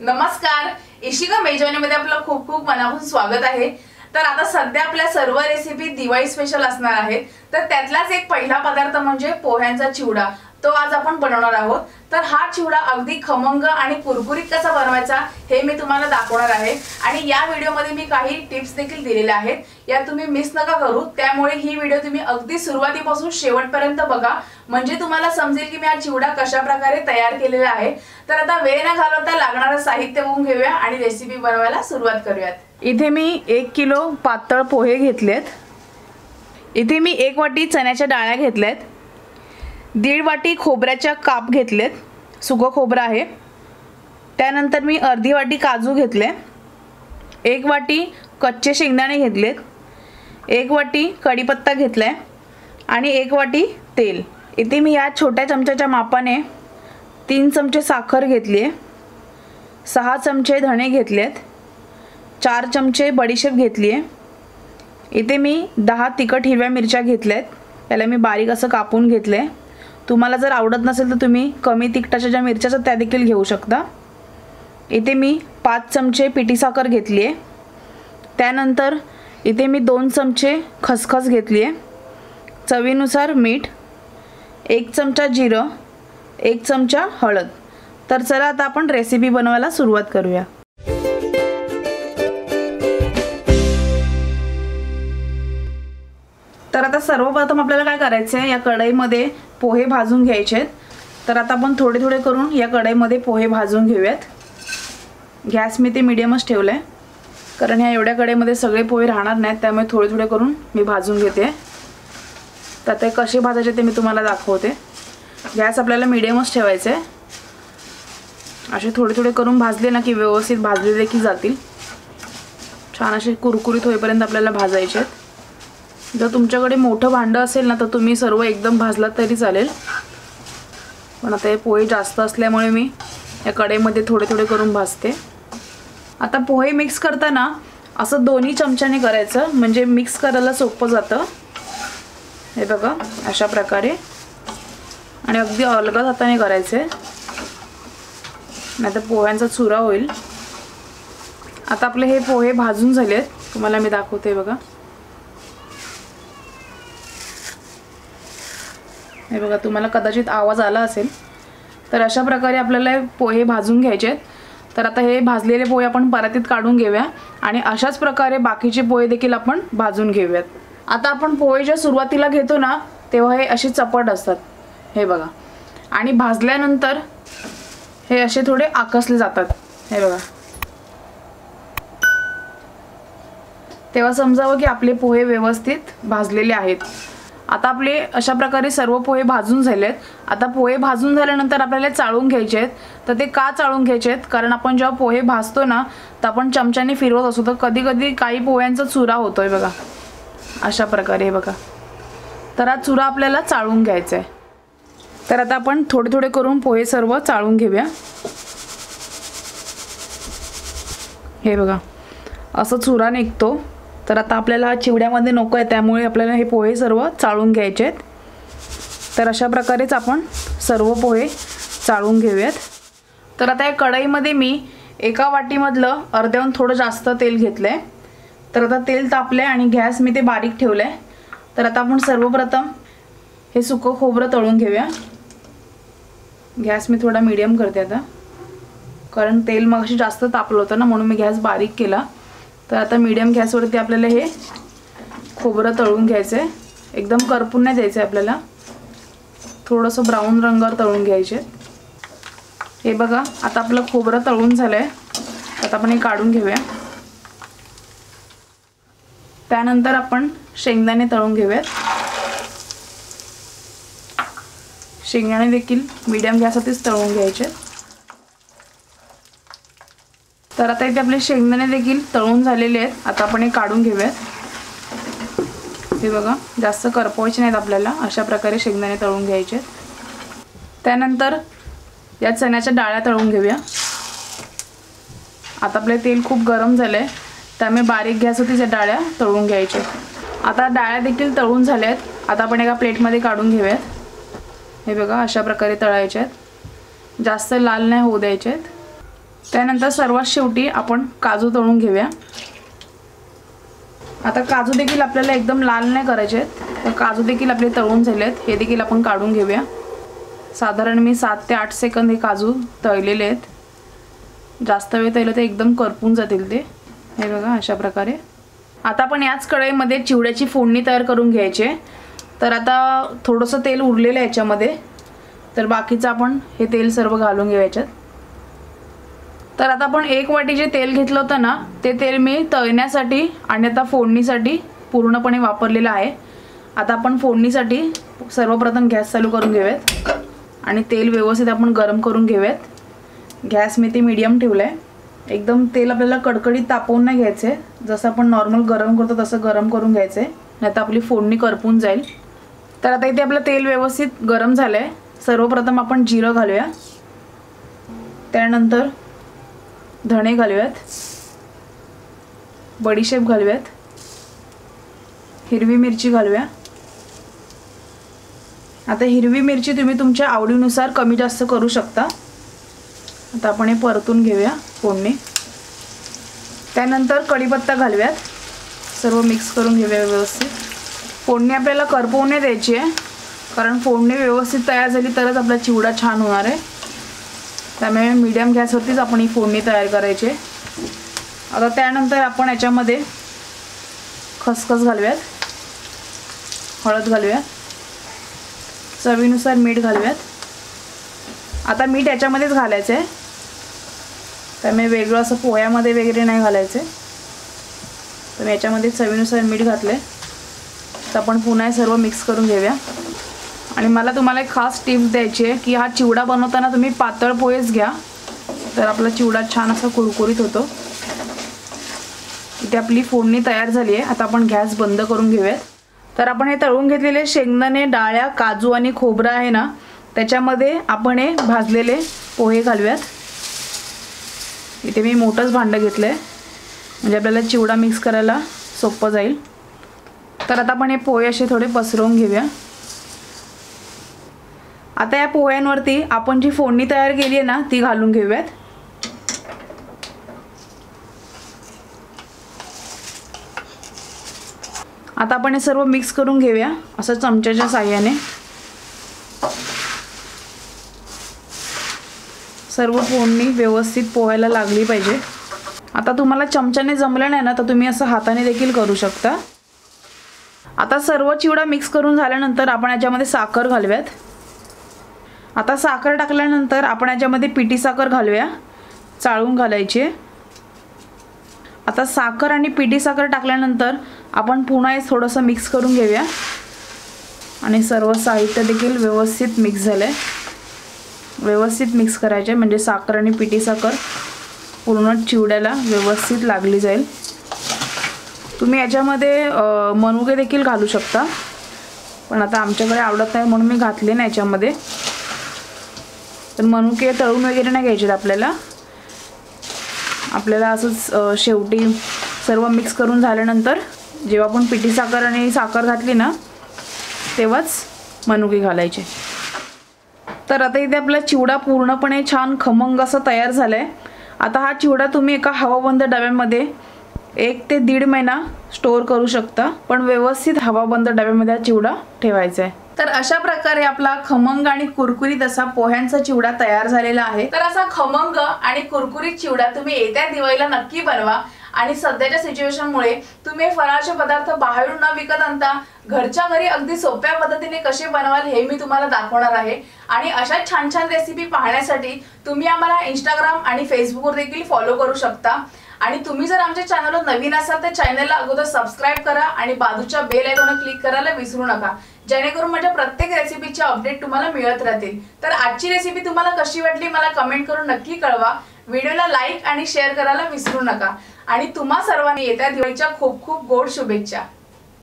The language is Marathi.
नमस्कार, इशिका मेजवानी मध्ये आपलं खूप खूप मनापासून स्वागत आहे। तर आता सध्या आपल्या सर्व रेसिपी दिवाळी स्पेशल असणार आहेत। तर त्यातलाच एक पहिला पदार्थ म्हणजे पोह्यांचा चिवडा, तो आज आपण बनवणार आहोत। तर हा चिवडा अगदी खमंग आणि कुरकुरीत कसा बनवायचा हे मी तुम्हाला दाखवणार आहे आणि या व्हिडिओ मध्ये मी काही टिप्स देखील दिलेल्या आहेत, या तुम्ही मिस नका करू। त्यामुळे ही व्हिडिओ तुम्ही अगदी सुरुवातीपासून शेवटपर्यंत बघा, म्हणजे तुम्हाला समजेल की मी हा चिवडा कशा प्रकारे तयार केलेला आहे। तर आता वेळ न घालवता लागणारे साहित्य बघून घेऊया आणि रेसिपी बनवायला सुरुवात करूयात। इथे मी 1 किलो पातळ पोहे घेतलेत। इथे मी 1 वाटी चण्याच्या डाळ्या घेतल्यात। 1.5 वाटी खोबऱ्याच्या काप घेतलेत, सुकं खोबरं आहे। त्यानंतर मी अर्धी वाटी काजू घेतले, 1 वाटी कच्चे शेंगदाणे घेतलेत, 1 वाटी कढीपत्ता घेतलाय आणि 1 वाटी तेल। इथे मी या छोट्या चमच्याच्या मापाने 3 चमचे साखर घेतली आहे, 6 चमचे धणे घेतलेत, 4 चमचे बडीशेप घेतली आहे। इथे मी 10 तिखट हिरव्या मिरच्या घेतल्यात, त्याला मी बारीक असं कापून घेतले। तुम्हाला जर आवडत नसेल तर तुम्ही कमी तिखटाच्या ज्या मिरच्या आहेत त्या देखील घेऊ शकता। इथे मी 5 चमचे पिठी साखर घेतली आहे। त्यानंतर इथे मी 2 चमचे खसखस घेतली आहे, चवीनुसार मीठ, 1 चमचा जिरं, 1 चमचा हळद। तर चला आता आपण रेसिपी बनवायला सुरुवात करूया। तर आता सर्वप्रथम आपल्याला काय करायचं आहे, या कढईमध्ये पोहे भाजून घ्यायचे आहेत। तर आता आपण थोडे थोडे करून या कढईमध्ये पोहे भाजून घेऊयात। गॅस मी ते मीडियमच ठेवलाय, कारण ह्या एवढ्या कढईमध्ये सगळे पोहे राहणार नाहीत, त्यामुळे थोडे थोडे करून मी भाजून घेते। तर ते कसे भाजायचे ते मी तुम्हाला दाखवते। गॅस आपल्याला मीडियमच ठेवायचा आहे। असे थोडे थोडे करून भाजले ना की व्यवस्थित भाजले देखील जातील। छान असे कुरकुरीत होईपर्यंत आपल्याला भाजायचे आहेत। जर तुमच्याकडे मोठं भांडं असेल ना तर तुम्ही सर्व एकदम भाजला तरी चालेल, पण आता हे पोहे जास्त असल्यामुळे मी या कढईमध्ये थोडे थोडे करून भाजते। आता पोहे मिक्स करताना असं दोन्ही चमच्याने करायचं, म्हणजे मिक्स करायला सोपं जातं। हे बघा अशा प्रकारे, आणि अगदी अलगद हाताने करायचे, नाहीतर पोह्यांचा चुरा होईल। आता आपले हे पोहे भाजून झालेत, तुम्हाला मी दाखवते बघा। हे बघा, तुम्हाला कदाचित आवाज आला असेल। तर अशा प्रकारे आपल्याला पोहे भाजून घ्यायचे आहेत। तर आता हे भाजलेले पोहे आपण परातीत काढून घेऊया आणि अशाच प्रकारे बाकीचे पोहे देखील आपण भाजून घेऊयात। आता आपण पोहे जे सुरुवातीला घेतो ना तेव्हा हे असे चपट असतात, हे बघा, आणि भाजल्यानंतर हे असे थोडे आकसले जातात, हे बघा। तेव्हा समजावं की आपले पोहे व्यवस्थित भाजलेले आहेत। आता आपले अशा प्रकारे सर्व पोहे भाजून झालेत। आता पोहे भाजून झाल्यानंतर आपल्याला चाळून घ्यायचे आहेत। तर ते का चाळून घ्यायचे आहेत, कारण आपण जेव्हा पोहे भाजतो ना तर आपण चमच्याने फिरवत असतो, तर कधी कधी काही पोह्यांचा चुरा होतोय बघा, अशा प्रकारे, हे बघा। तर हा चुरा आपल्याला चाळून घ्यायचा आहे। तर आता आपण थोडे थोडे करून पोहे सर्व चाळून घेऊया। हे बघा असं चुरा निघतो। तर आता आपल्याला चिवड्यामध्ये नको आहे, त्यामुळे आपल्याला हे पोहे सर्व चाळून घ्यायचे आहेत। तर अशा प्रकारेच आपण सर्व पोहे चाळून घेऊयात। तर आता या कढईमध्ये मी 1 वाटीमधलं अर्ध्याहून थोडं जास्त तेल घेतलंय। तर आता तेल तापलंय आणि गॅस मी ते बारीक ठेवलंय। तर आता आपण सर्वप्रथम हे सुकं खोबरं तळून घेऊया। गॅस मी थोडा मीडियम करते आता, कारण तेल मगाशी जास्त तापलं होतं ना, म्हणून मी गॅस बारीक केला। तर आता मीडियम गॅसवरती आपल्याला हे खोबरं तळून घ्यायचं आहे। एकदम करपून नाही द्यायचं आहे आपल्याला, थोडंसं ब्राऊन रंगावर तळून घ्यायचे। हे बघा आता आपलं खोबरं तळून झालंय। आता आपण हे काढून घेऊया। त्यानंतर आपण शेंगदाणे तळून घेऊयात। शेंगदाणे देखील मीडियम गॅसवरतीच तळून घ्यायचे। तर आता इथे आपले शेंगदाणे देखील तळून झालेले आहेत। आता आपण हे काढून घेऊयात। हे बघा जास्त करपवायचे नाहीत आपल्याला, अशा प्रकारे शेंगदाणे तळून घ्यायचे। त्यानंतर या चण्याच्या डाळ्या तळून घेऊया। आता आपले तेल खूप गरम झालंय, त्यामुळे बारीक गॅसवरती या डाळ्या तळून घ्यायच्या। आता डाळ्या देखील तळून झाल्यात। आता आपण एका प्लेटमध्ये काढून घेऊयात। हे बघा अशा प्रकारे तळायचे आहेत, जास्त लाल नाही होऊ द्यायचे आहेत। त्यानंतर सर्वात शेवटी आपण काजू तळून घेऊया। आता काजू देखील आपल्याला एकदम लाल नाही करायचे आहेत, तर काजू देखील आपले तळून झाले आहेत, हे देखील आपण काढून घेऊया। साधारण मी 7 ते 8 सेकंद हे काजू तळलेले आहेत। जास्त वेळ तळले तर एकदम करपून जातील ते। हे बघा अशा प्रकारे। आता आपण याच कढईमध्ये चिवड्याची फोडणी तयार करून घ्यायची आहे। तर आता थोडंसं तेल उरलेलं आहे याच्यामध्ये, तर बाकीचं आपण हे तेल सर्व घालून घेऊया याच्यात। तर आता आपण 1 वाटी जे तेल घेतलं होतं ना, ते तेल मी तळण्यासाठी आणि आता फोडणीसाठी पूर्णपणे वापरलेलं आहे। आता आपण फोडणीसाठी सर्वप्रथम गॅस चालू करून घेऊयात आणि तेल व्यवस्थित आपण गरम करून घेऊयात। गॅस मी ते मीडियम ठेवलं आहे। एकदम तेल आपल्याला कडकडीत तापवून नाही घ्यायचं आहे, जसं आपण नॉर्मल गरम करतो तसं गरम करून घ्यायचं आहे, नाहीतर आपली फोडणी करपून जाईल। तर आता इथे आपलं तेल व्यवस्थित गरम झालं आहे। सर्वप्रथम आपण जिरं घालूया, त्यानंतर धणे घालूयात, बडीशेप घालूयात, हिरवी मिरची घालूया। आता हिरवी मिरची तुम्ही तुमच्या आवडीनुसार कमी जास्त करू शकता। आता आपण हे परतून घेऊया फोडणी। त्यानंतर कढीपत्ता घालूयात, सर्व मिक्स करून घेऊया व्यवस्थित। फोडणी आपल्याला करपवू नाही द्यायची आहे, कारण फोडणी व्यवस्थित तयार झाली तरच आपला चिवडा छान होणार आहे। त्यामुळे मीडियम गॅसवरतीच आपण ही फोडणी तयार करायची आहे। आता त्यानंतर आपण याच्यामध्ये खसखस घालूयात, हळद घालूयात, चवीनुसार मीठ घालूयात। आता मीठ याच्यामध्येच घालायचं आहे, त्यामुळे वेगळं असं पोह्यामध्ये वगैरे नाही घालायचं आहे। तर मी याच्यामध्ये चवीनुसार मीठ घातलं आहे। तर आपण पुन्हा हे सर्व मिक्स करून घेऊया। आणि मला तुम्हाला एक खास टिप्स द्यायची आहे की हा चिवडा बनवताना तुम्ही पातळ पोहेच घ्या, तर आपला चिवडा छान असा कुरकुरीत होतो। इथे आपली फोडणी तयार झाली आहे। आता आपण गॅस बंद करून घेऊयात। तर आपण हे तळून घेतलेले शेंगदाणे, डाळ्या, काजू आणि खोबरं आहे ना, त्याच्यामध्ये आपण हे भाजलेले पोहे घालूयात। इथे मी मोठंच भांडं घेतलं आहे, म्हणजे आपल्याला चिवडा मिक्स करायला सोपं जाईल। तर आता आपण हे पोहे असे थोडे पसरवून घेऊया। आता या पोह्यांवरती आपण जी फोडणी तयार केली आहे ना, ती घालून घेऊयात। आता आपण हे सर्व मिक्स करून घेऊया असं चमच्याच्या साहाय्याने। सर्व फोडणी व्यवस्थित पोह्याला लागली पाहिजे। आता तुम्हाला चमच्याने जमलं नाही ना, तर तुम्ही असं हाताने देखील करू शकता। आता सर्व चिवडा मिक्स करून झाल्यानंतर आपण याच्यामध्ये साखर घालूयात। आता साखर टाकल्यानंतर आपण याच्यामध्ये पिठी साखर घालूया, चाळून घालायची। आता साखर आणि पिठी साखर टाकल्यानंतर आपण पुन्हा हे थोडंसं मिक्स करून घेऊया आणि सर्व साहित्य देखील व्यवस्थित मिक्स झालंय। व्यवस्थित मिक्स करायचे, म्हणजे साखर आणि पिठी साखर पूर्ण चिवड्याला व्यवस्थित लागली जाईल। तुम्ही याच्यामध्ये मनुके देखील घालू शकता, पण आता आमच्याकडे आवडत नाही म्हणून मी घातले नाही याच्यामध्ये। तर मनुके तळून वगैरे नाही घ्यायचे आपल्याला। आपल्याला असंच शेवटी सर्व मिक्स करून झाल्यानंतर जेव्हा आपण पिठी साखर आणि साखर घातली ना, तेव्हाच मनुके घालायचे। तर आता इथे आपला चिवडा पूर्णपणे छान खमंग असा तयार झालाय। आता हा चिवडा तुम्ही एका हवाबंद डब्यामध्ये 1 ते 1.5 महिना स्टोर करू शकता, पण व्यवस्थित हवाबंद डब्यामध्ये हा चिवडा ठेवायचा आहे। तर अशा प्रकारे आपला खमंग आणि कुरकुरीत असा पोह्यांचा चिवडा तयार झालेला आहे। तर असा खमंग आणि कुरकुरीत चिवडा तुम्ही येत्या दिवाळीला नक्की बनवा। आणि सध्याच्या सिच्युएशनमुळे तुम्ही फराळाचे पदार्थ बाहेरून न विकत आणता घरच्या घरी अगदी सोप्या पद्धतीने कसे बनवाल हे मी तुम्हाला दाखवणार आहे। आणि अशा छान छान रेसिपी पाहण्यासाठी तुम्ही आम्हाला इंस्टाग्राम आणि फेसबुकवर देखील फॉलो करू शकता। आणि तुम्ही जर आमच्या चॅनलवर नवीन असाल तर चॅनलला अगोदर सबस्क्राइब करा आणि बाजूच्या बेल आयकॉनवर क्लिक करायला विसरू नका, जेणेकरून माझ्या प्रत्येक रेसिपीचे अपडेट तुम्हाला मिळत राहतील। तर आजची रेसिपी तुम्हाला कशी वाटली मला कमेंट करून नक्की कळवा। व्हिडिओला लाईक आणि शेअर करायला विसरू नका। आणि तुम्हा सर्वांनी येत्या दिवाळीच्या खूप खूप गोड शुभेच्छा।